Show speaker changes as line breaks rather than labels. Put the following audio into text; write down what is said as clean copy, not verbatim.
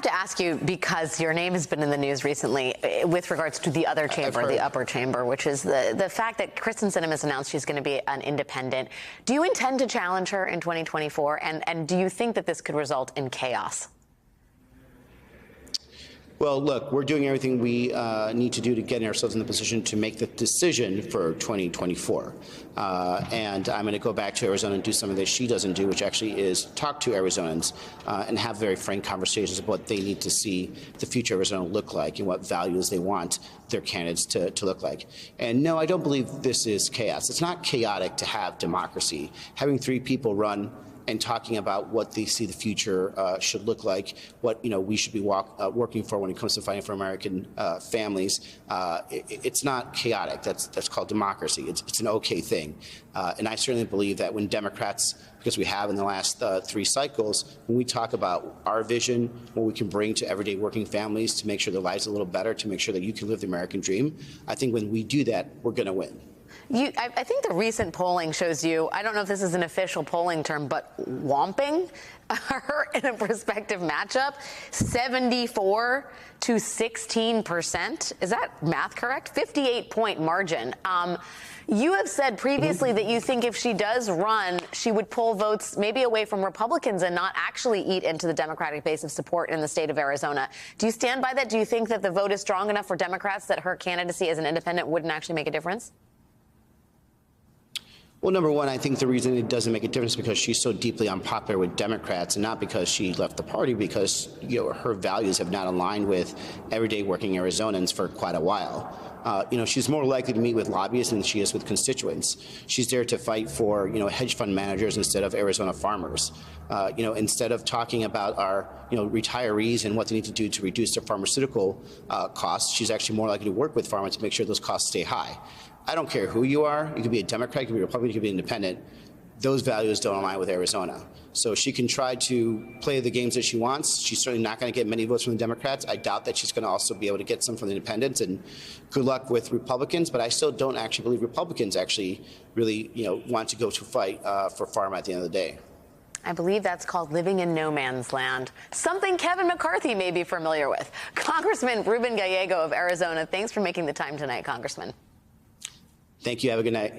have to ask you, because your name has been in the news recently with regards to the other chamber, the upper chamber, which is the fact that Kyrsten Sinema has announced she's going to be an independent. Do you intend to challenge her in 2024? And do you think that this could result in chaos?
Well, look, we're doing everything we need to do to get ourselves in the position to make the decision for 2024. And I'm going to go back to Arizona and do something that she doesn't do, which actually is talk to Arizonans and have very frank conversations about what they need to see the future of Arizona look like and what values they want their candidates to look like. And no, I don't believe this is chaos. It's not chaotic to have democracy. Having three people run and talking about what they see the future should look like, what we should be working for when it comes to fighting for American families. It's not chaotic. That's called democracy. It's an okay thing, and I certainly believe that when Democrats, because we have in the last 3 cycles, when we talk about our vision, what we can bring to everyday working families to make sure their lives are a little better, to make sure that you can live the American dream, I think when we do that, we're going to win.
I think the recent polling shows you, I don't know if this is an official polling term, but whomping her in a prospective matchup, 74 to 16%. Is that math correct? 58-point margin. You have said previously that you think if she does run, she would pull votes maybe away from Republicans and not actually eat into the Democratic base of support in the state of Arizona. Do you stand by that? Do you think that the vote is strong enough for Democrats that her candidacy as an independent wouldn't actually make a difference?
Well, number one, I think the reason it doesn't make a difference is because she's so deeply unpopular with Democrats, and not because she left the party, because her values have not aligned with everyday working Arizonans for quite a while. She's more likely to meet with lobbyists than she is with constituents. She's there to fight for hedge fund managers instead of Arizona farmers. Instead of talking about our retirees and what they need to do to reduce their pharmaceutical costs, she's actually more likely to work with farmers to make sure those costs stay high. I don't care who you are. You could be a Democrat, you could be a Republican, you could be independent. Those values don't align with Arizona. So she can try to play the games that she wants. She's certainly not going to get many votes from the Democrats. I doubt that she's going to also be able to get some from the independents. And good luck with Republicans. But I still don't actually believe Republicans actually really want to go to fight for pharma at the end of the day.
I believe that's called living in no man's land, something Kevin McCarthy may be familiar with. Congressman Ruben Gallego of Arizona, thanks for making the time tonight, Congressman.
Thank you. Have a good night.